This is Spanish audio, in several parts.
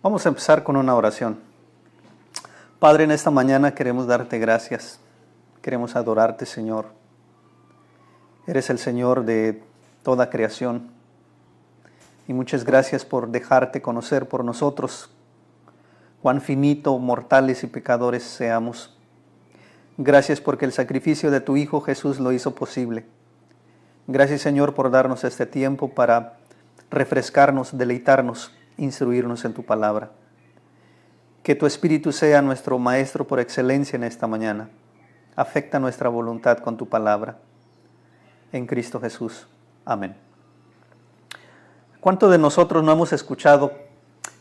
Vamos a empezar con una oración. Padre, en esta mañana queremos darte gracias. Queremos adorarte, Señor. Eres el Señor de toda creación. Y muchas gracias por dejarte conocer por nosotros cuán finito, mortales y pecadores seamos. Gracias porque el sacrificio de tu Hijo Jesús lo hizo posible. Gracias, Señor, por darnos este tiempo para refrescarnos, deleitarnos, instruirnos en tu palabra. Que tu Espíritu sea nuestro Maestro por excelencia en esta mañana. Afecta nuestra voluntad con tu palabra. En Cristo Jesús. Amén. ¿Cuántos de nosotros no hemos escuchado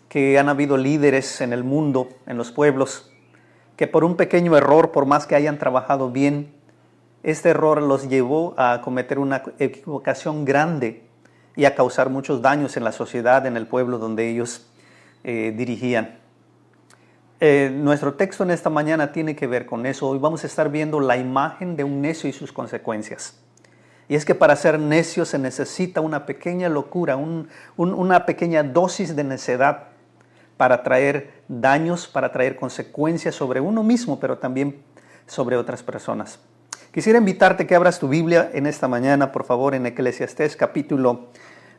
que han habido líderes en el mundo, en los pueblos, que por un pequeño error, por más que hayan trabajado bien, este error los llevó a cometer una equivocación grande y a causar muchos daños en la sociedad, en el pueblo donde ellos dirigían? Nuestro texto en esta mañana tiene que ver con eso. Hoy vamos a estar viendo la imagen de un necio y sus consecuencias. Y es que para ser necio se necesita una pequeña locura, una pequeña dosis de necedad para traer daños, para traer consecuencias sobre uno mismo, pero también sobre otras personas. Quisiera invitarte que abras tu Biblia en esta mañana, por favor, en Eclesiastés capítulo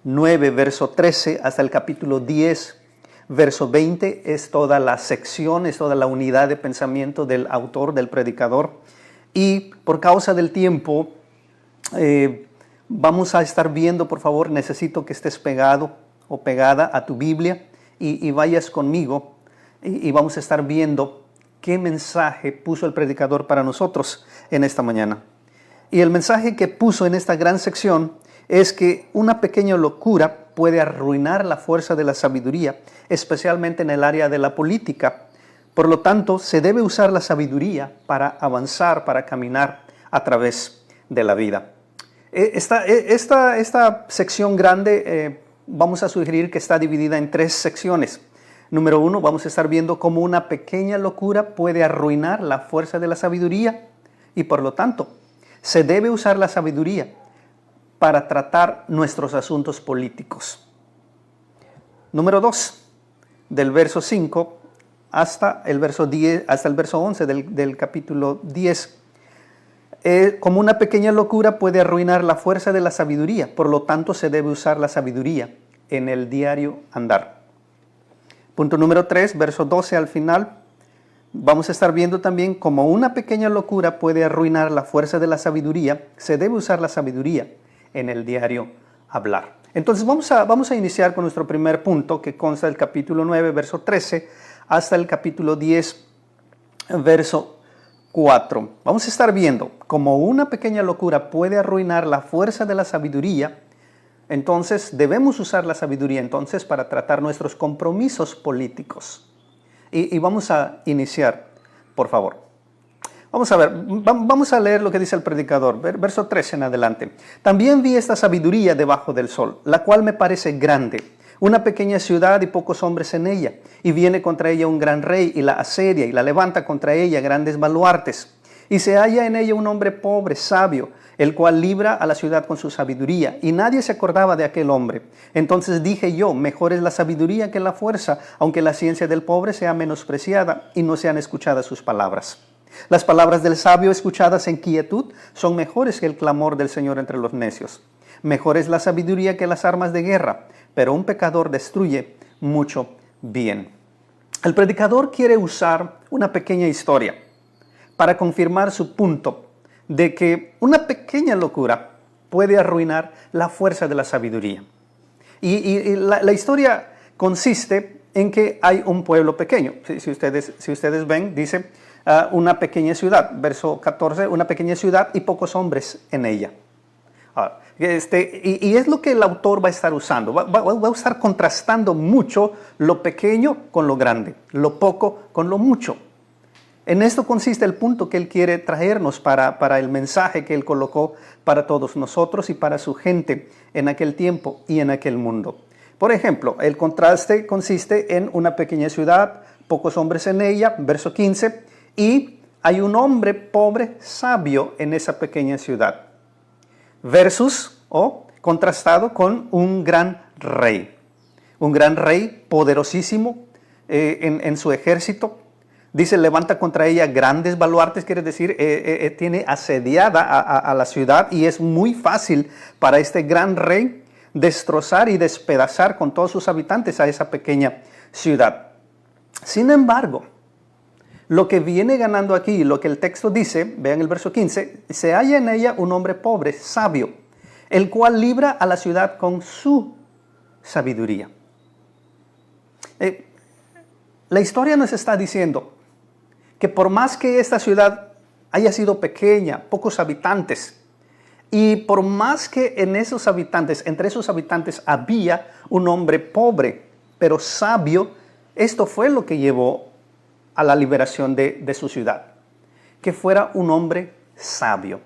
9, verso 13, hasta el capítulo 10, verso 20. Es toda la sección, es toda la unidad de pensamiento del autor, del predicador. Y por causa del tiempo, vamos a estar viendo, por favor, necesito que estés pegado o pegada a tu Biblia y vayas conmigo y vamos a estar viendo qué mensaje puso el predicador para nosotros en esta mañana. Y el mensaje que puso en esta gran sección es que una pequeña locura puede arruinar la fuerza de la sabiduría, especialmente en el área de la política. Por lo tanto, se debe usar la sabiduría para avanzar, para caminar a través de la vida. Esta sección grande vamos a sugerir que está dividida en 3 secciones. Número 1, vamos a estar viendo cómo una pequeña locura puede arruinar la fuerza de la sabiduría y por lo tanto se debe usar la sabiduría para tratar nuestros asuntos políticos. Número 2, del verso 5 hasta el verso 10, hasta el verso 11 del capítulo 10. Como una pequeña locura puede arruinar la fuerza de la sabiduría, por lo tanto se debe usar la sabiduría en el diario andar. Punto número 3, verso 12 al final, vamos a estar viendo también como una pequeña locura puede arruinar la fuerza de la sabiduría, se debe usar la sabiduría en el diario hablar. Entonces vamos a iniciar con nuestro primer punto, que consta del capítulo 9, verso 13, hasta el capítulo 10, verso 4. Vamos a estar viendo cómo una pequeña locura puede arruinar la fuerza de la sabiduría. Entonces debemos usar la sabiduría entonces para tratar nuestros compromisos políticos. Y vamos a iniciar, por favor. Vamos a ver, vamos a leer lo que dice el predicador, verso 13 en adelante. También vi esta sabiduría debajo del sol, la cual me parece grande, una pequeña ciudad y pocos hombres en ella, y viene contra ella un gran rey y la asedia y la levanta contra ella grandes baluartes. Y se halla en ella un hombre pobre, sabio, el cual libra a la ciudad con su sabiduría, y nadie se acordaba de aquel hombre. Entonces dije yo, mejor es la sabiduría que la fuerza, aunque la ciencia del pobre sea menospreciada y no sean escuchadas sus palabras. Las palabras del sabio escuchadas en quietud son mejores que el clamor del Señor entre los necios. Mejor es la sabiduría que las armas de guerra, pero un pecador destruye mucho bien. El predicador quiere usar una pequeña historia para confirmar su punto de que una pequeña locura puede arruinar la fuerza de la sabiduría. Y la historia consiste en que hay un pueblo pequeño. Si ustedes ven, dice una pequeña ciudad, verso 14, una pequeña ciudad y pocos hombres en ella. Y es lo que el autor va a estar usando, va a estar contrastando mucho lo pequeño con lo grande, lo poco con lo mucho. En esto consiste el punto que él quiere traernos para el mensaje que él colocó para todos nosotros y para su gente en aquel tiempo y en aquel mundo. Por ejemplo, el contraste consiste en una pequeña ciudad, pocos hombres en ella, verso 15, y hay un hombre pobre, sabio en esa pequeña ciudad. Versus, contrastado con un gran rey poderosísimo, en su ejército. Dice, levanta contra ella grandes baluartes, quiere decir, tiene asediada a la ciudad, y es muy fácil para este gran rey destrozar y despedazar con todos sus habitantes a esa pequeña ciudad. Sin embargo, lo que viene ganando aquí, lo que el texto dice, vean el verso 15, se halla en ella un hombre pobre, sabio, el cual libra a la ciudad con su sabiduría. La historia nos está diciendo que por más que esta ciudad haya sido pequeña, pocos habitantes, y por más que entre esos habitantes había un hombre pobre, pero sabio, esto fue lo que llevó a la liberación de su ciudad, que fuera un hombre sabio.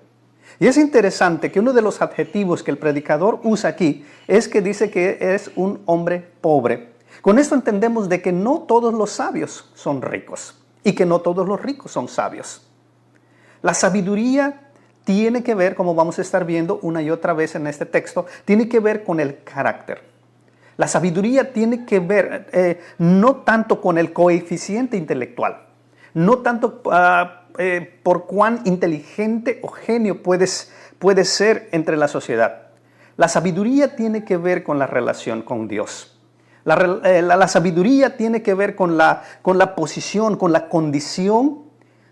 Y es interesante que uno de los adjetivos que el predicador usa aquí es que dice que es un hombre pobre. Con esto entendemos de que no todos los sabios son ricos y que no todos los ricos son sabios. La sabiduría tiene que ver, como vamos a estar viendo una y otra vez en este texto, tiene que ver con el carácter. La sabiduría tiene que ver no tanto con el coeficiente intelectual, no tanto por cuán inteligente o genio puedes ser entre la sociedad. La sabiduría tiene que ver con la relación con Dios. La sabiduría tiene que ver con la posición, con la condición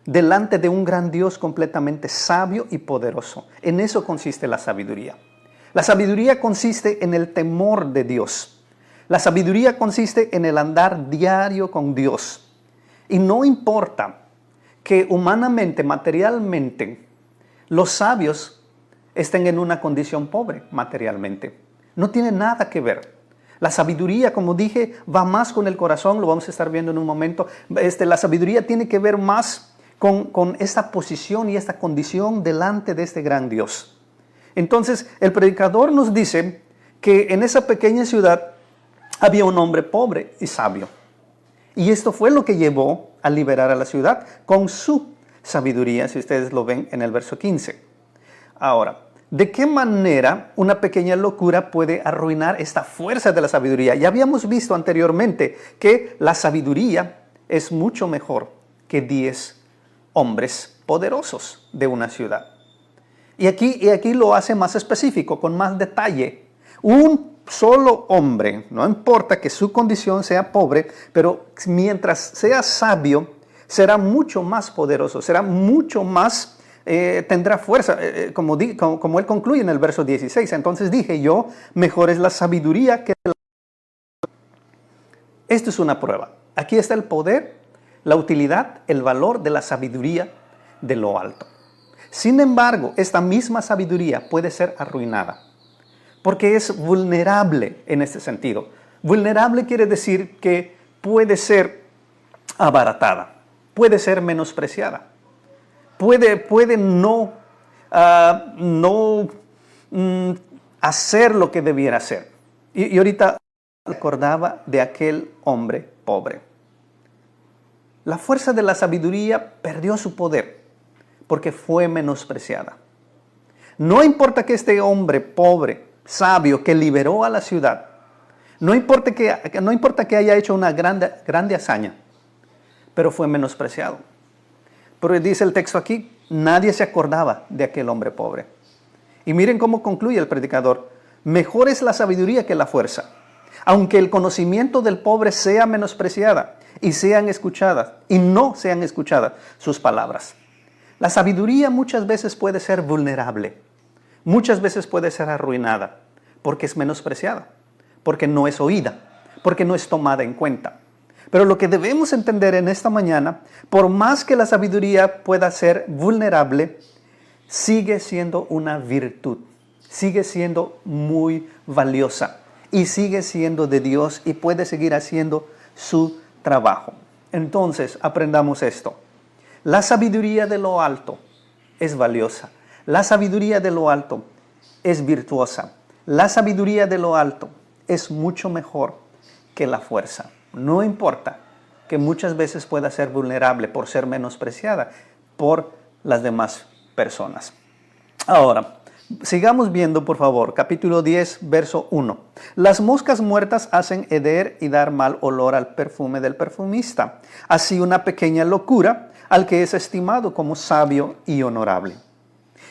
delante de un gran Dios completamente sabio y poderoso. En eso consiste la sabiduría. La sabiduría consiste en el temor de Dios. La sabiduría consiste en el andar diario con Dios. Y no importa que humanamente, materialmente, los sabios estén en una condición pobre materialmente. No tiene nada que ver. La sabiduría, como dije, va más con el corazón, lo vamos a estar viendo en un momento. La sabiduría tiene que ver más con esta posición y esta condición delante de este gran Dios. Entonces, el predicador nos dice que en esa pequeña ciudad había un hombre pobre y sabio. Y esto fue lo que llevó a liberar a la ciudad con su sabiduría, si ustedes lo ven en el verso 15. Ahora, ¿de qué manera una pequeña locura puede arruinar esta fuerza de la sabiduría? Ya habíamos visto anteriormente que la sabiduría es mucho mejor que 10 hombres poderosos de una ciudad. Y aquí lo hace más específico, con más detalle. Un solo hombre, no importa que su condición sea pobre, pero mientras sea sabio, será mucho más poderoso, será mucho más, tendrá fuerza, como él concluye en el verso 16. Entonces dije yo, mejor es la sabiduría que la... Esto es una prueba. Aquí está el poder, la utilidad, el valor de la sabiduría de lo alto. Sin embargo, esta misma sabiduría puede ser arruinada, porque es vulnerable en este sentido. Vulnerable quiere decir que puede ser abaratada, puede ser menospreciada, puede no hacer lo que debiera hacer. Y ahorita recordaba de aquel hombre pobre. La fuerza de la sabiduría perdió su poder porque fue menospreciada. No importa que este hombre pobre, sabio, que liberó a la ciudad, no importa que haya hecho una grande hazaña, pero fue menospreciado. Pero dice el texto aquí, nadie se acordaba de aquel hombre pobre. Y miren cómo concluye el predicador. Mejor es la sabiduría que la fuerza, aunque el conocimiento del pobre sea menospreciada y no sean escuchadas sus palabras. La sabiduría muchas veces puede ser vulnerable, muchas veces puede ser arruinada, porque es menospreciada, porque no es oída, porque no es tomada en cuenta. Pero lo que debemos entender en esta mañana, por más que la sabiduría pueda ser vulnerable, sigue siendo una virtud, sigue siendo muy valiosa y sigue siendo de Dios y puede seguir haciendo su trabajo. Entonces, aprendamos esto. La sabiduría de lo alto es valiosa. La sabiduría de lo alto es virtuosa. La sabiduría de lo alto es mucho mejor que la fuerza. No importa que muchas veces pueda ser vulnerable por ser menospreciada por las demás personas. Ahora, Sigamos viendo, por favor, capítulo 10, verso 1. Las moscas muertas hacen heder y dar mal olor al perfume del perfumista. Así una pequeña locura al que es estimado como sabio y honorable.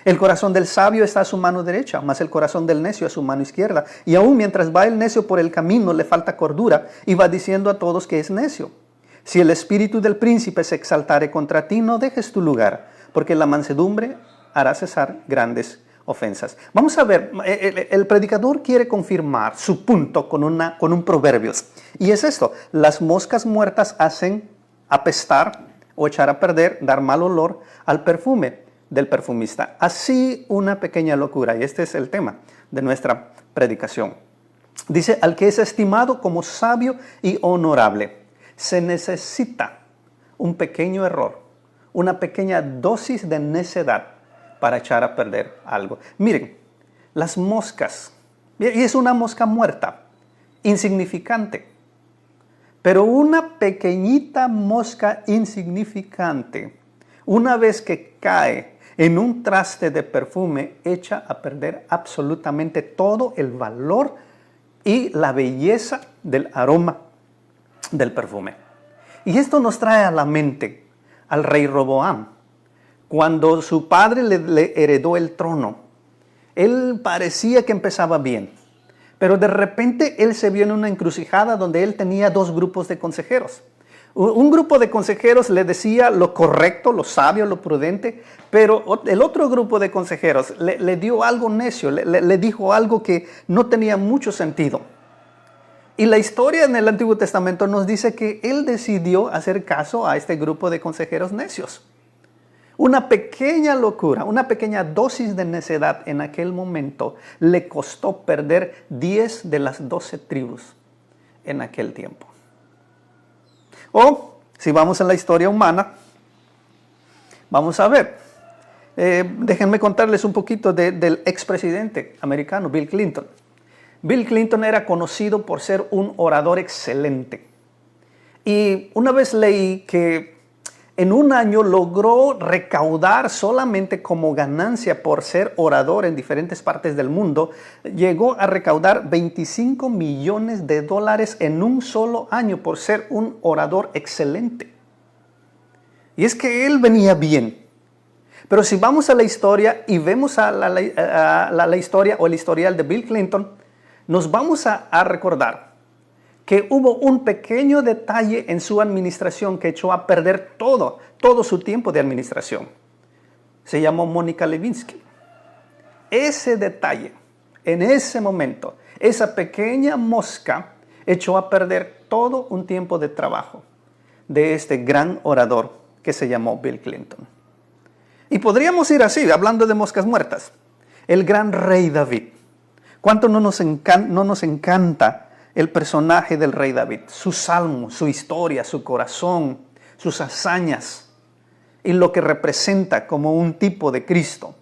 El corazón del sabio está a su mano derecha, mas el corazón del necio a su mano izquierda. Y aún mientras va el necio por el camino, le falta cordura y va diciendo a todos que es necio. Si el espíritu del príncipe se exaltare contra ti, no dejes tu lugar, porque la mansedumbre hará cesar grandes ofensas. Vamos a ver, el predicador quiere confirmar su punto con un proverbio. Y es esto: las moscas muertas hacen apestar o echar a perder, dar mal olor al perfume del perfumista. Así una pequeña locura, y este es el tema de nuestra predicación. Dice, al que es estimado como sabio y honorable. Se necesita un pequeño error, una pequeña dosis de necedad para echar a perder algo. Miren, las moscas, y es una mosca muerta, insignificante, pero una pequeñita mosca insignificante, una vez que cae en un traste de perfume, echa a perder absolutamente todo el valor y la belleza del aroma del perfume. Y esto nos trae a la mente al rey Roboam. Cuando su padre le heredó el trono, él parecía que empezaba bien, pero de repente él se vio en una encrucijada donde él tenía dos grupos de consejeros. Un grupo de consejeros le decía lo correcto, lo sabio, lo prudente, pero el otro grupo de consejeros le dio algo necio, le dijo algo que no tenía mucho sentido. Y la historia en el Antiguo Testamento nos dice que él decidió hacer caso a este grupo de consejeros necios. Una pequeña locura, una pequeña dosis de necedad en aquel momento le costó perder 10 de las 12 tribus en aquel tiempo. O, si vamos a la historia humana, vamos a ver. Déjenme contarles un poquito del expresidente americano, Bill Clinton. Bill Clinton era conocido por ser un orador excelente. Y una vez leí que en un año logró recaudar solamente como ganancia por ser orador en diferentes partes del mundo, llegó a recaudar $25 millones en un solo año por ser un orador excelente. Y es que él venía bien. Pero si vamos a la historia y vemos a la historia o el historial de Bill Clinton, nos vamos a recordar que hubo un pequeño detalle en su administración que echó a perder todo su tiempo de administración. Se llamó Mónica Lewinsky. Ese detalle, en ese momento, esa pequeña mosca echó a perder todo un tiempo de trabajo de este gran orador que se llamó Bill Clinton. Y podríamos ir así, hablando de moscas muertas. El gran rey David. ¿Cuánto no nos encanta el personaje del rey David? Su salmo, su historia, su corazón, sus hazañas y lo que representa como un tipo de Cristo.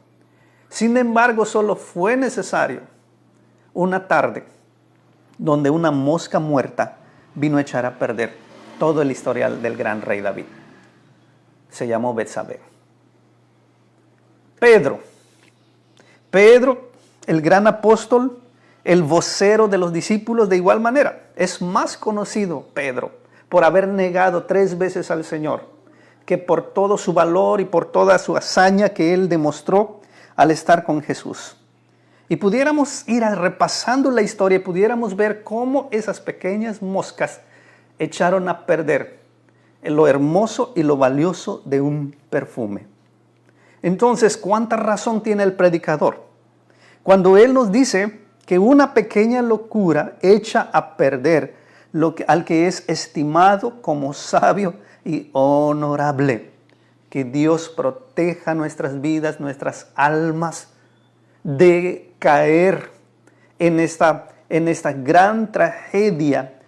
Sin embargo, solo fue necesario una tarde donde una mosca muerta vino a echar a perder todo el historial del gran rey David. Se llamó Betsabé. Pedro, el gran apóstol, el vocero de los discípulos, de igual manera, es más conocido Pedro por haber negado 3 veces al Señor que por todo su valor y por toda su hazaña que él demostró al estar con Jesús. Y pudiéramos ir repasando la historia y pudiéramos ver cómo esas pequeñas moscas echaron a perder lo hermoso y lo valioso de un perfume. Entonces, ¿cuánta razón tiene el predicador cuando él nos dice que una pequeña locura echa a perder al que es estimado como sabio y honorable? Que Dios proteja nuestras vidas, nuestras almas de caer en esta gran tragedia.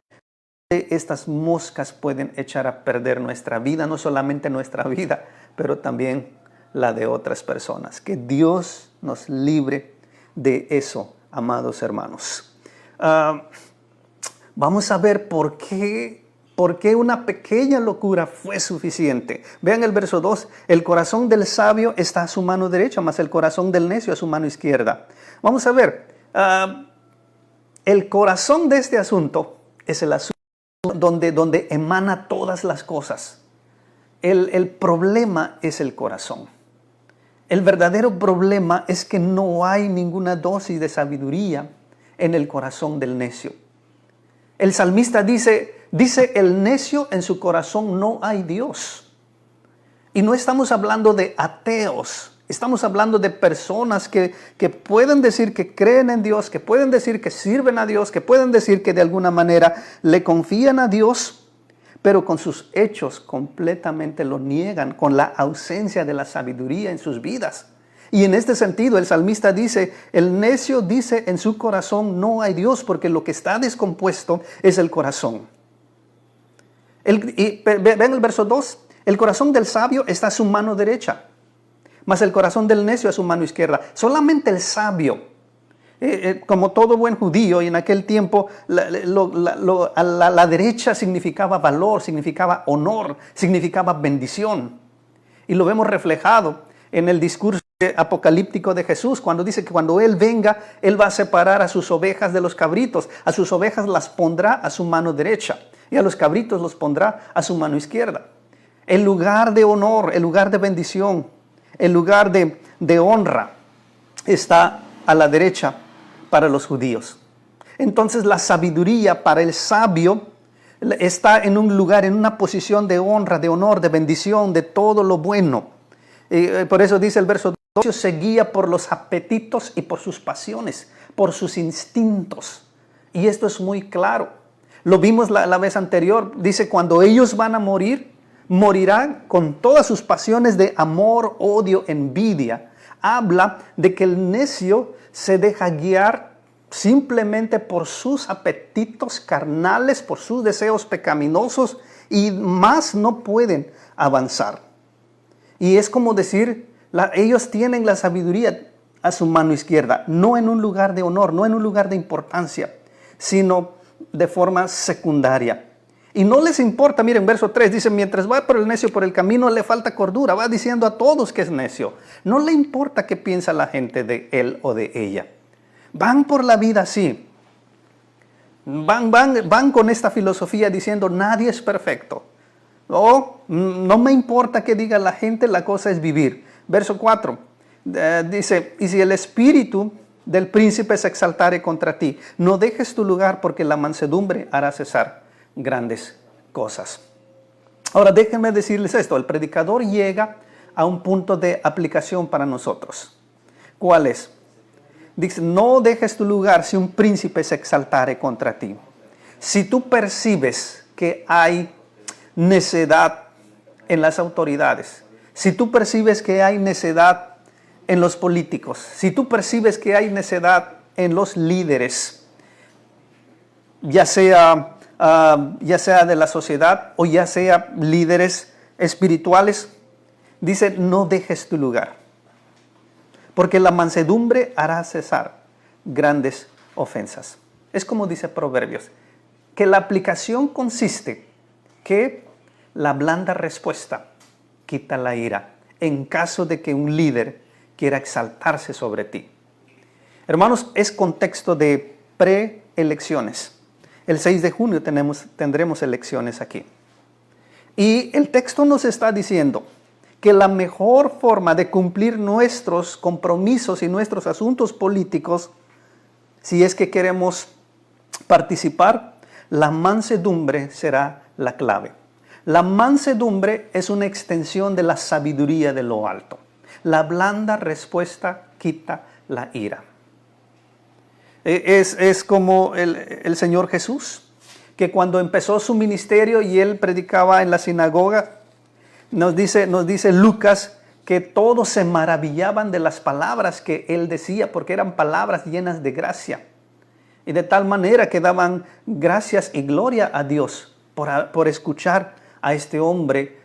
Estas moscas pueden echar a perder nuestra vida, no solamente nuestra vida, pero también la de otras personas. Que Dios nos libre de eso, amados hermanos. Vamos a ver por qué ¿Por qué una pequeña locura fue suficiente? Vean el verso 2. El corazón del sabio está a su mano derecha, mas el corazón del necio a su mano izquierda. Vamos a ver. El corazón de este asunto es el asunto donde emana todas las cosas. El problema es el corazón. El verdadero problema es que no hay ninguna dosis de sabiduría en el corazón del necio. El salmista dice el necio en su corazón no hay Dios. Y no estamos hablando de ateos. Estamos hablando de personas que pueden decir que creen en Dios, que pueden decir que sirven a Dios, que pueden decir que de alguna manera le confían a Dios, pero con sus hechos completamente lo niegan, con la ausencia de la sabiduría en sus vidas. Y en este sentido el salmista dice, el necio dice en su corazón no hay Dios, porque lo que está descompuesto es el corazón. Ven el verso 2, el corazón del sabio está a su mano derecha, mas el corazón del necio a su mano izquierda. Solamente el sabio, como todo buen judío, y en aquel tiempo la derecha significaba valor, significaba honor, significaba bendición. Y lo vemos reflejado en el discurso apocalíptico de Jesús, cuando dice que cuando Él venga, Él va a separar a sus ovejas de los cabritos. A sus ovejas las pondrá a su mano derecha y a los cabritos los pondrá a su mano izquierda. El lugar de honor, el lugar de bendición, el lugar de honra está a la derecha para los judíos. Entonces la sabiduría para el sabio está en un lugar, en una posición de honra, de honor, de bendición, de todo lo bueno. Por eso dice el verso 2, se guía por los apetitos y por sus pasiones, por sus instintos. Y esto es muy claro. Lo vimos la vez anterior. Dice, cuando ellos van a morir, morirán con todas sus pasiones de amor, odio, envidia. Habla de que el necio se deja guiar simplemente por sus apetitos carnales, por sus deseos pecaminosos, y más no pueden avanzar. Y es como decir, ellos tienen la sabiduría a su mano izquierda, no en un lugar de honor, no en un lugar de importancia, sino de forma secundaria. Y no les importa, miren, verso 3 dice, mientras va por el necio por el camino le falta cordura, va diciendo a todos que es necio. No le importa qué piensa la gente de él o de ella. Van por la vida así. Van con esta filosofía diciendo, nadie es perfecto. No me importa qué diga la gente, la cosa es vivir. Verso 4 dice, y si el espíritu del príncipe se exaltare contra ti, no dejes tu lugar, porque la mansedumbre hará cesar grandes cosas. Ahora déjenme decirles esto, el predicador llega a un punto de aplicación para nosotros. ¿Cuál es? Dice, no dejes tu lugar si un príncipe se exaltare contra ti. Si tú percibes que hay necedad en las autoridades, si tú percibes que hay necedad en los políticos, si tú percibes que hay necedad en los líderes, ya sea de la sociedad o ya sea líderes espirituales, dice, no dejes tu lugar, porque la mansedumbre hará cesar grandes ofensas. Es como dice Proverbios, que la aplicación consiste que la blanda respuesta quita la ira en caso de que un líder quiera exaltarse sobre ti. Hermanos, es contexto de preelecciones. El 6 de junio tendremos elecciones aquí. Y el texto nos está diciendo que la mejor forma de cumplir nuestros compromisos y nuestros asuntos políticos, si es que queremos participar, la mansedumbre será la clave. La mansedumbre es una extensión de la sabiduría de lo alto. La blanda respuesta quita la ira. Es como el Señor Jesús, que cuando empezó su ministerio y Él predicaba en la sinagoga, nos dice Lucas que todos se maravillaban de las palabras que Él decía, porque eran palabras llenas de gracia. Y de tal manera que daban gracias y gloria a Dios por escuchar a este hombre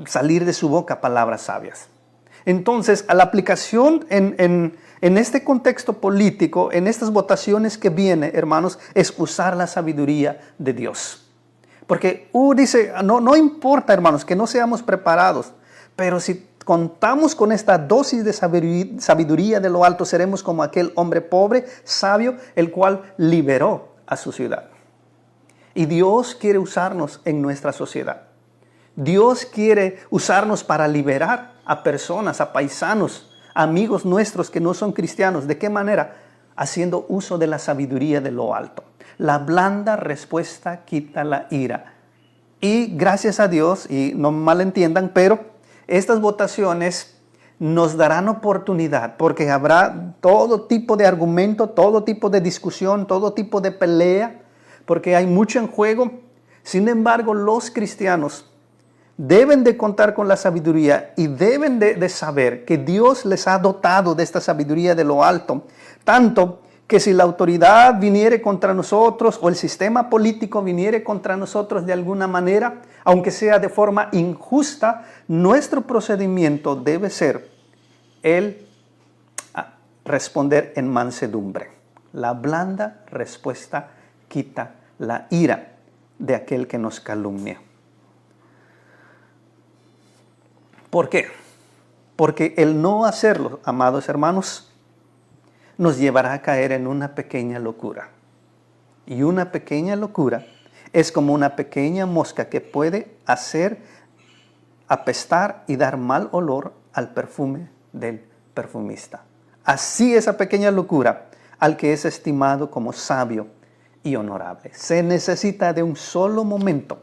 salir de su boca palabras sabias. Entonces, a la aplicación en este contexto político, en estas votaciones que vienen, hermanos, es usar la sabiduría de Dios. Porque dice, no importa, hermanos, que no seamos preparados, pero si contamos con esta dosis de sabiduría de lo alto, seremos como aquel hombre pobre, sabio, el cual liberó a su ciudad. Y Dios quiere usarnos en nuestra sociedad. Dios quiere usarnos para liberar a personas, a paisanos, amigos nuestros que no son cristianos. ¿De qué manera? Haciendo uso de la sabiduría de lo alto. La blanda respuesta quita la ira. Y gracias a Dios, y no me malentiendan, pero estas votaciones nos darán oportunidad, porque habrá todo tipo de argumento, todo tipo de discusión, todo tipo de pelea, porque hay mucho en juego. Sin embargo, los cristianos deben de contar con la sabiduría y deben de saber que Dios les ha dotado de esta sabiduría de lo alto, tanto que si la autoridad viniere contra nosotros o el sistema político viniere contra nosotros de alguna manera, aunque sea de forma injusta, nuestro procedimiento debe ser el responder en mansedumbre. La blanda respuesta quita la ira de aquel que nos calumnia. ¿Por qué? Porque el no hacerlo, amados hermanos, nos llevará a caer en una pequeña locura. Y una pequeña locura es como una pequeña mosca que puede hacer apestar y dar mal olor al perfume del perfumista. Así esa pequeña locura al que es estimado como sabio y honorable. Se necesita de un solo momento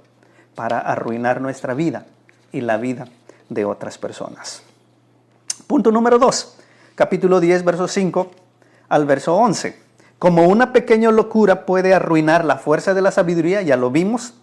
para arruinar nuestra vida y la vida de otras personas. Punto número 2, capítulo 10, verso 5 al verso 11. Como una pequeña locura puede arruinar la fuerza de la sabiduría, ya lo vimos.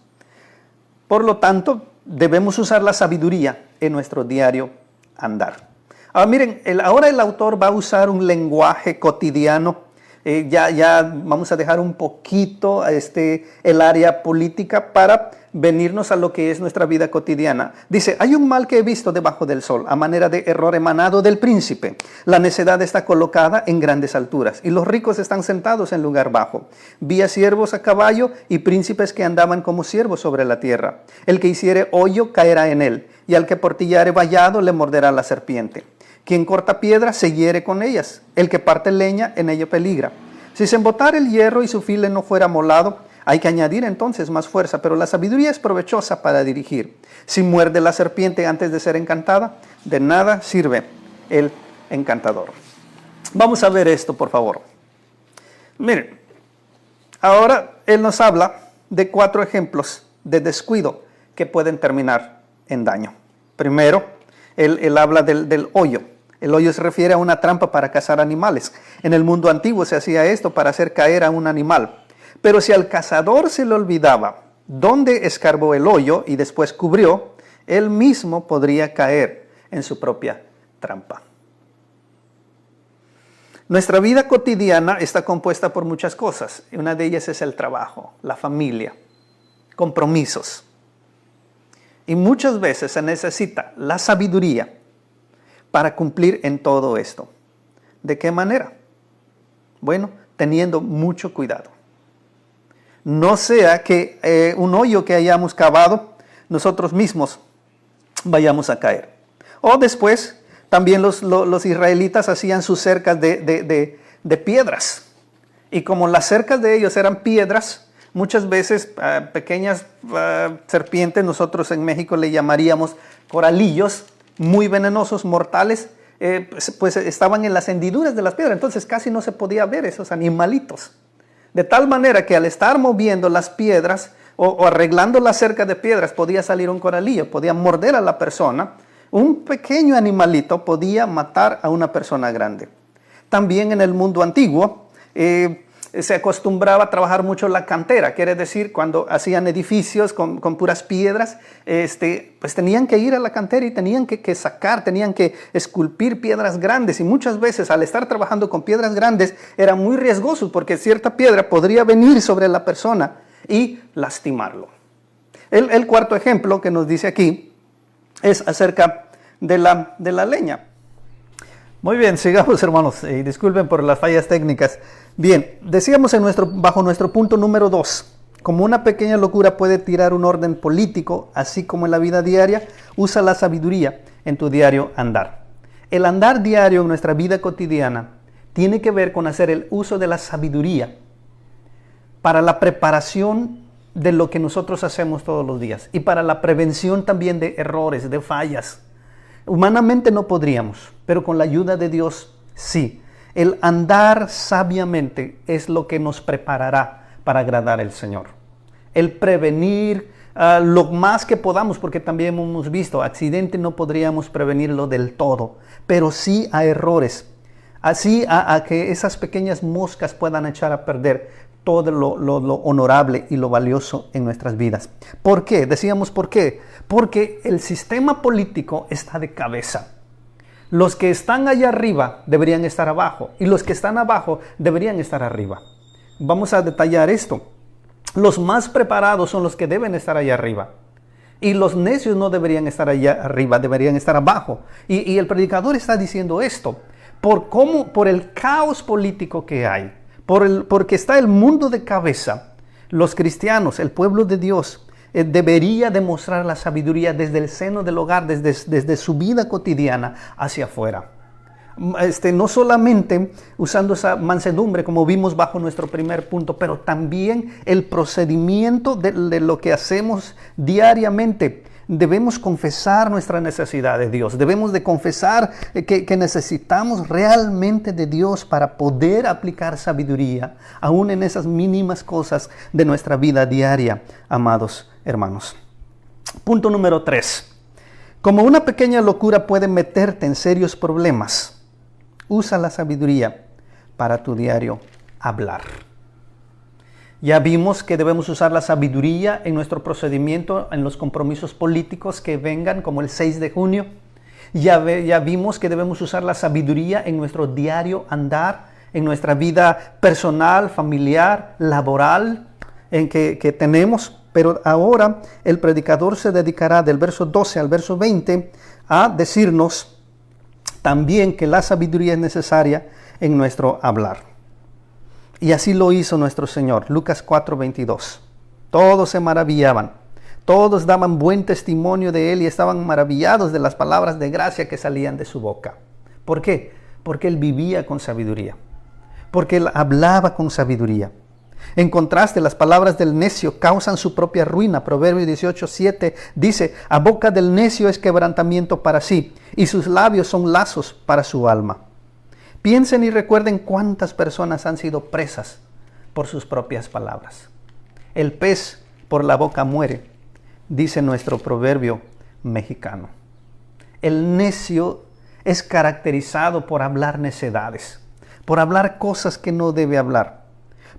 Por lo tanto, debemos usar la sabiduría en nuestro diario andar. Ahora miren, ahora el autor va a usar un lenguaje cotidiano. Ya vamos a dejar un poquito el área política para venirnos a lo que es nuestra vida cotidiana. Dice, hay un mal que he visto debajo del sol, a manera de error emanado del príncipe. La necedad está colocada en grandes alturas, y los ricos están sentados en lugar bajo. Vi a siervos a caballo y príncipes que andaban como siervos sobre la tierra. El que hiciere hoyo caerá en él, y al que portillare vallado le morderá la serpiente. Quien corta piedra se hiere con ellas. El que parte leña en ello peligra. Si se embotara el hierro y su file no fuera molado, hay que añadir entonces más fuerza, pero la sabiduría es provechosa para dirigir. Si muerde la serpiente antes de ser encantada, de nada sirve el encantador. Vamos a ver esto, por favor. Miren, ahora él nos habla de 4 ejemplos de descuido que pueden terminar en daño. Primero, él habla del hoyo. El hoyo se refiere a una trampa para cazar animales. En el mundo antiguo se hacía esto para hacer caer a un animal. Pero si al cazador se le olvidaba dónde escarbó el hoyo y después cubrió, él mismo podría caer en su propia trampa. Nuestra vida cotidiana está compuesta por muchas cosas. Y una de ellas es el trabajo, la familia, compromisos. Y muchas veces se necesita la sabiduría para cumplir en todo esto. ¿De qué manera? Bueno, teniendo mucho cuidado. No sea que un hoyo que hayamos cavado, nosotros mismos vayamos a caer. O después, también los israelitas hacían sus cercas de piedras. Y como las cercas de ellos eran piedras, muchas veces pequeñas serpientes, nosotros en México le llamaríamos coralillos, muy venenosos, mortales, pues estaban en las hendiduras de las piedras, entonces casi no se podía ver esos animalitos. De tal manera que al estar moviendo las piedras o arreglando la cerca de piedras, podía salir un coralillo, podía morder a la persona. Un pequeño animalito podía matar a una persona grande. También en el mundo antiguo se acostumbraba a trabajar mucho la cantera, quiere decir cuando hacían edificios con puras piedras, pues tenían que ir a la cantera y tenían que sacar, tenían que esculpir piedras grandes, y muchas veces al estar trabajando con piedras grandes era muy riesgoso porque cierta piedra podría venir sobre la persona y lastimarlo. El cuarto ejemplo que nos dice aquí es acerca de la leña. Muy bien, sigamos, hermanos, disculpen por las fallas técnicas. Bien, decíamos bajo nuestro punto número 2, Como una pequeña locura puede tirar un orden político, así como en la vida diaria, usa la sabiduría en tu diario andar. El andar diario en nuestra vida cotidiana tiene que ver con hacer el uso de la sabiduría para la preparación de lo que nosotros hacemos todos los días y para la prevención también de errores, de fallas. Humanamente no podríamos, pero con la ayuda de Dios sí. El andar sabiamente es lo que nos preparará para agradar al Señor. El prevenir lo más que podamos, porque también hemos visto, accidente no podríamos prevenirlo del todo, pero sí a errores, así a que esas pequeñas moscas puedan echar a perder todo lo honorable y lo valioso en nuestras vidas. ¿Por qué? Decíamos ¿por qué? Porque el sistema político está de cabeza. Los que están allá arriba deberían estar abajo y los que están abajo deberían estar arriba. Vamos a detallar esto. Los más preparados son los que deben estar allá arriba. Y los necios no deberían estar allá arriba, deberían estar abajo. Y el predicador está diciendo esto por el caos político que hay. Porque está el mundo de cabeza, los cristianos, el pueblo de Dios, debería demostrar la sabiduría desde el seno del hogar, desde su vida cotidiana hacia afuera. No solamente usando esa mansedumbre como vimos bajo nuestro primer punto, pero también el procedimiento de lo que hacemos diariamente. Debemos confesar nuestra necesidad de Dios. Debemos de confesar que necesitamos realmente de Dios para poder aplicar sabiduría, aún en esas mínimas cosas de nuestra vida diaria, amados hermanos. Punto número 3. Como una pequeña locura puede meterte en serios problemas, usa la sabiduría para tu diario hablar. Ya vimos que debemos usar la sabiduría en nuestro procedimiento, en los compromisos políticos que vengan, como el 6 de junio. Ya vimos que debemos usar la sabiduría en nuestro diario andar, en nuestra vida personal, familiar, laboral, en que tenemos. Pero ahora el predicador se dedicará del verso 12 al verso 20 a decirnos también que la sabiduría es necesaria en nuestro hablar. Y así lo hizo nuestro Señor. Lucas 4:22. Todos se maravillaban. Todos daban buen testimonio de Él y estaban maravillados de las palabras de gracia que salían de su boca. ¿Por qué? Porque Él vivía con sabiduría. Porque Él hablaba con sabiduría. En contraste, las palabras del necio causan su propia ruina. Proverbios 18:7 dice: a boca del necio es quebrantamiento para sí, y sus labios son lazos para su alma. Piensen y recuerden cuántas personas han sido presas por sus propias palabras. El pez por la boca muere, dice nuestro proverbio mexicano. El necio es caracterizado por hablar necedades, por hablar cosas que no debe hablar,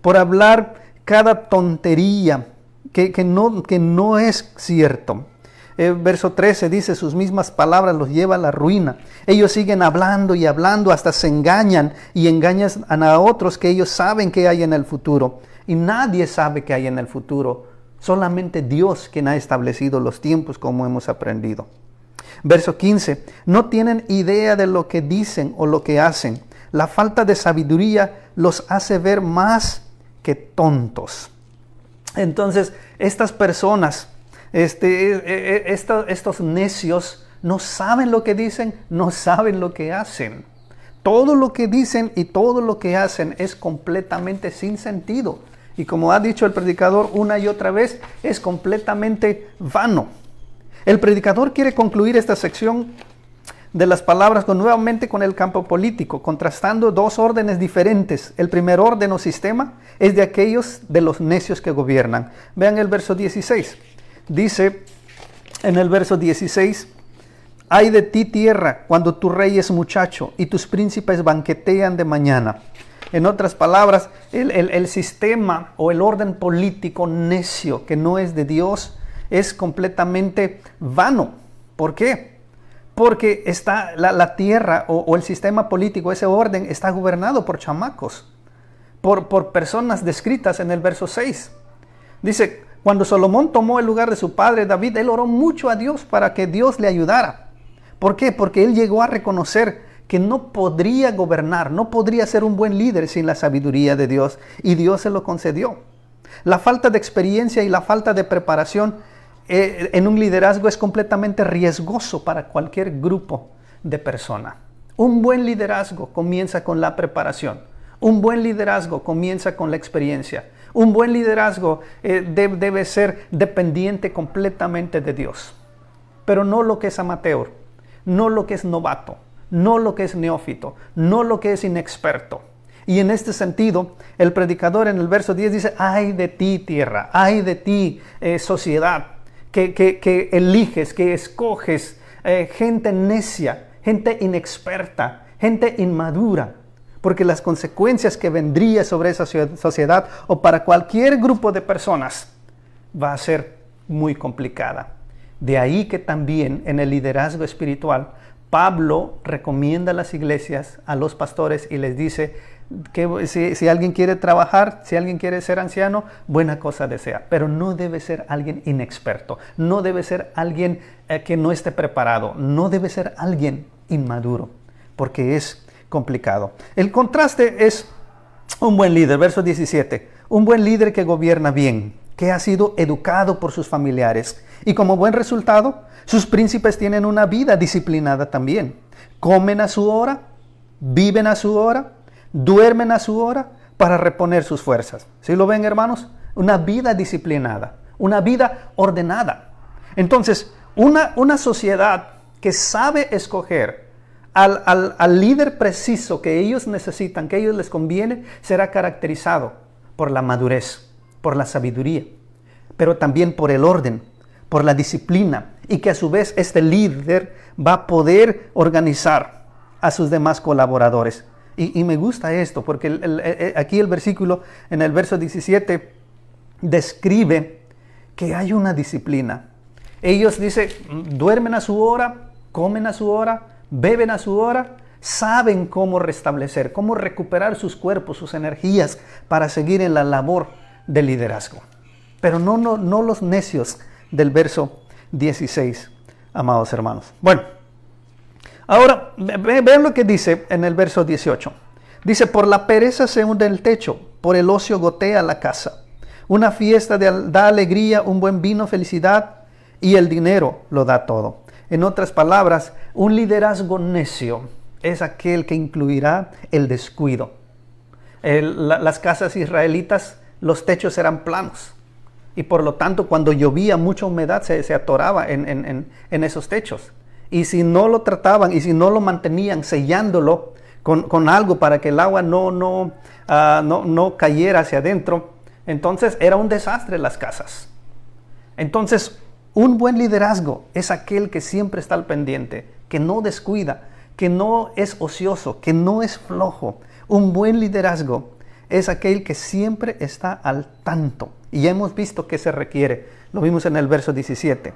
por hablar cada tontería que no es cierto. Verso 13 dice: sus mismas palabras los lleva a la ruina. Ellos siguen hablando y hablando, hasta se engañan y engañan a otros que ellos saben que hay en el futuro. Y nadie sabe que hay en el futuro. Solamente Dios, quien ha establecido los tiempos, como hemos aprendido. Verso 15: no tienen idea de lo que dicen o lo que hacen. La falta de sabiduría los hace ver más que tontos. Entonces, estas personas, estos necios no saben lo que dicen, no saben lo que hacen. Todo lo que dicen y todo lo que hacen es completamente sin sentido. Y como ha dicho el predicador una y otra vez, es completamente vano. El predicador quiere concluir esta sección de las palabras nuevamente con el campo político, contrastando dos órdenes diferentes. El primer orden o sistema es de aquellos de los necios que gobiernan. Vean el verso 16. Dice en el verso 16: ay de ti tierra, cuando tu rey es muchacho y tus príncipes banquetean de mañana. En otras palabras, el sistema o el orden político necio que no es de Dios es completamente vano. ¿Por qué? Porque está la tierra o el sistema político, ese orden, está gobernado por chamacos, por personas descritas en el verso 6. Dice: cuando Salomón tomó el lugar de su padre David, él oró mucho a Dios para que Dios le ayudara. ¿Por qué? Porque él llegó a reconocer que no podría gobernar, no podría ser un buen líder sin la sabiduría de Dios, y Dios se lo concedió. La falta de experiencia y la falta de preparación en un liderazgo es completamente riesgoso para cualquier grupo de personas. Un buen liderazgo comienza con la preparación. Un buen liderazgo comienza con la experiencia. Un buen liderazgo debe ser dependiente completamente de Dios. Pero no lo que es amateur, no lo que es novato, no lo que es neófito, no lo que es inexperto. Y en este sentido, el predicador en el verso 10 dice, ay de ti tierra, ay de ti sociedad, que eliges, que escoges gente necia, gente inexperta, gente inmadura, porque las consecuencias que vendría sobre esa sociedad o para cualquier grupo de personas va a ser muy complicada. De ahí que también en el liderazgo espiritual, Pablo recomienda a las iglesias, a los pastores y les dice que si alguien quiere trabajar, si alguien quiere ser anciano, buena cosa desea, pero no debe ser alguien inexperto, no debe ser alguien que no esté preparado, no debe ser alguien inmaduro, porque es complicado. El contraste es un buen líder, verso 17, un buen líder que gobierna bien, que ha sido educado por sus familiares y como buen resultado, sus príncipes tienen una vida disciplinada también. Comen a su hora, viven a su hora, duermen a su hora para reponer sus fuerzas. ¿Sí lo ven, hermanos? Una vida disciplinada, una vida ordenada. Entonces, una sociedad que sabe escoger al líder preciso que ellos necesitan, que a ellos les conviene, será caracterizado por la madurez, por la sabiduría, pero también por el orden, por la disciplina, y que a su vez este líder va a poder organizar a sus demás colaboradores. Y me gusta esto, porque aquí el versículo, en el verso 17, describe que hay una disciplina. Ellos dicen, duermen a su hora, comen a su hora, beben a su hora, saben cómo restablecer, cómo recuperar sus cuerpos, sus energías para seguir en la labor de liderazgo. Pero no los necios del verso 16, amados hermanos. Bueno, ahora vean lo que dice en el verso 18. Dice, por la pereza se hunde el techo, por el ocio gotea la casa. Una fiesta da alegría, un buen vino felicidad, y el dinero lo da todo. En otras palabras, un liderazgo necio es aquel que incluirá el descuido. Las casas israelitas, los techos eran planos. Y por lo tanto, cuando llovía, mucha humedad se atoraba en esos techos. Y si no lo trataban y si no lo mantenían sellándolo con algo para que el agua no cayera hacia adentro, entonces era un desastre las casas. Entonces, un buen liderazgo es aquel que siempre está al pendiente, que no descuida, que no es ocioso, que no es flojo. Un buen liderazgo es aquel que siempre está al tanto. Y ya hemos visto que se requiere, lo vimos en el verso 17,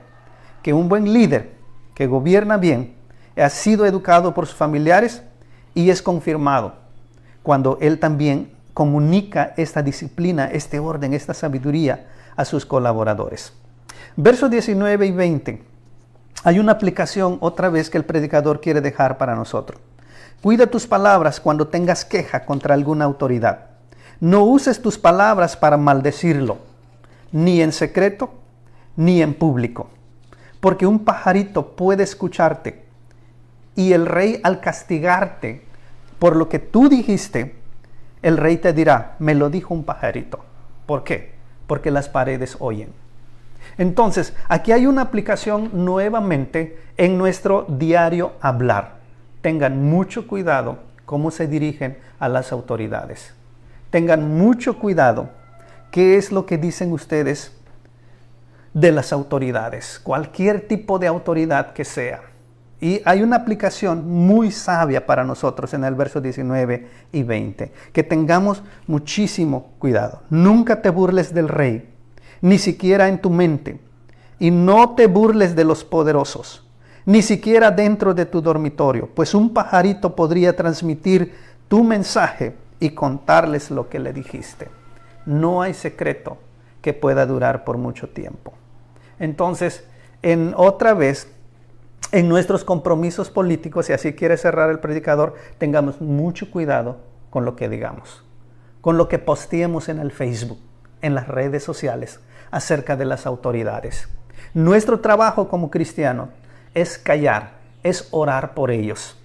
que un buen líder que gobierna bien ha sido educado por sus familiares y es confirmado cuando él también comunica esta disciplina, este orden, esta sabiduría a sus colaboradores. Versos 19 y 20. Hay una aplicación otra vez que el predicador quiere dejar para nosotros. Cuida tus palabras cuando tengas queja contra alguna autoridad. No uses tus palabras para maldecirlo, ni en secreto, ni en público. Porque un pajarito puede escucharte y el rey al castigarte por lo que tú dijiste, el rey te dirá, me lo dijo un pajarito. ¿Por qué? Porque las paredes oyen. Entonces, aquí hay una aplicación nuevamente en nuestro diario hablar. Tengan mucho cuidado cómo se dirigen a las autoridades. Tengan mucho cuidado qué es lo que dicen ustedes de las autoridades, cualquier tipo de autoridad que sea. Y hay una aplicación muy sabia para nosotros en el verso 19 y 20, que tengamos muchísimo cuidado. Nunca te burles del rey, ni siquiera en tu mente, y no te burles de los poderosos, ni siquiera dentro de tu dormitorio, pues un pajarito podría transmitir tu mensaje y contarles lo que le dijiste. No hay secreto que pueda durar por mucho tiempo. Entonces, otra vez, en nuestros compromisos políticos, y así quiere cerrar el predicador, tengamos mucho cuidado con lo que digamos, con lo que posteemos en el Facebook, en las redes sociales acerca de las autoridades. Nuestro trabajo como cristianos es callar, es orar por ellos,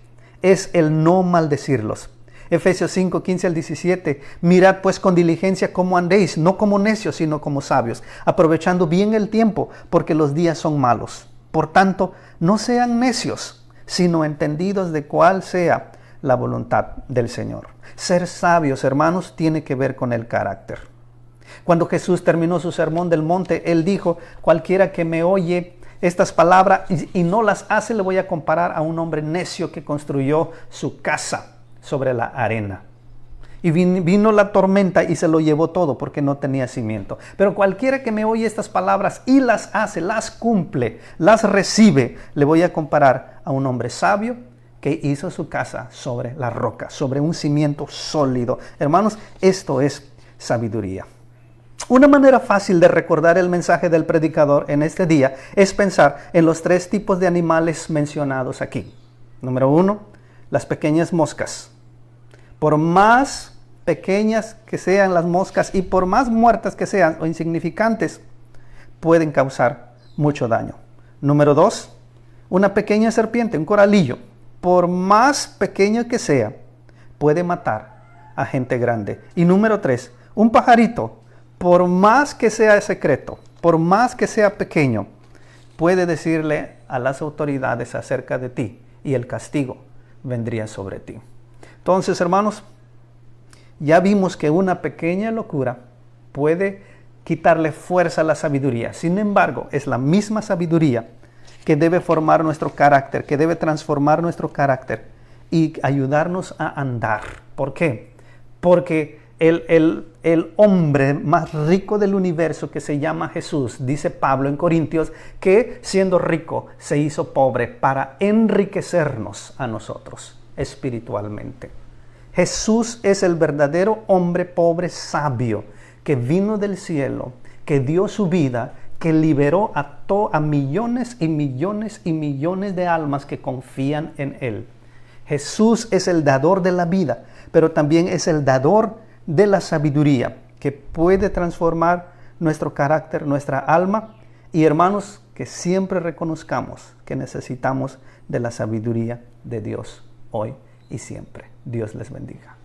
es el no maldecirlos. Efesios 5, 15 al 17, mirad pues con diligencia cómo andéis, no como necios, sino como sabios, aprovechando bien el tiempo, porque los días son malos. Por tanto, no sean necios, sino entendidos de cuál sea la voluntad del Señor. Ser sabios, hermanos, tiene que ver con el carácter. Cuando Jesús terminó su sermón del monte, Él dijo, cualquiera que me oye estas palabras y no las hace, le voy a comparar a un hombre necio que construyó su casa sobre la arena. Y vino la tormenta y se lo llevó todo porque no tenía cimiento. Pero cualquiera que me oye estas palabras y las hace, las cumple, las recibe, le voy a comparar a un hombre sabio que hizo su casa sobre la roca, sobre un cimiento sólido. Hermanos, esto es sabiduría. Una manera fácil de recordar el mensaje del predicador en este día es pensar en los 3 tipos de animales mencionados aquí. Número 1, las pequeñas moscas. Por más pequeñas que sean las moscas y por más muertas que sean o insignificantes, pueden causar mucho daño. Número 2, una pequeña serpiente, un coralillo. Por más pequeño que sea, puede matar a gente grande. Y número 3, un pajarito, por más que sea secreto, por más que sea pequeño, puede decirle a las autoridades acerca de ti y el castigo vendría sobre ti. Entonces, hermanos, ya vimos que una pequeña locura puede quitarle fuerza a la sabiduría. Sin embargo, es la misma sabiduría que debe formar nuestro carácter, que debe transformar nuestro carácter y ayudarnos a andar. ¿Por qué? Porque el hombre más rico del universo, que se llama Jesús, dice Pablo en Corintios, que siendo rico se hizo pobre para enriquecernos a nosotros espiritualmente. Jesús es el verdadero hombre pobre sabio que vino del cielo, que dio su vida, que liberó a millones y millones y millones de almas que confían en Él. Jesús es el dador de la vida, pero también es el dador de la sabiduría, que puede transformar nuestro carácter, nuestra alma. Y hermanos, que siempre reconozcamos que necesitamos de la sabiduría de Dios hoy y siempre. Dios les bendiga.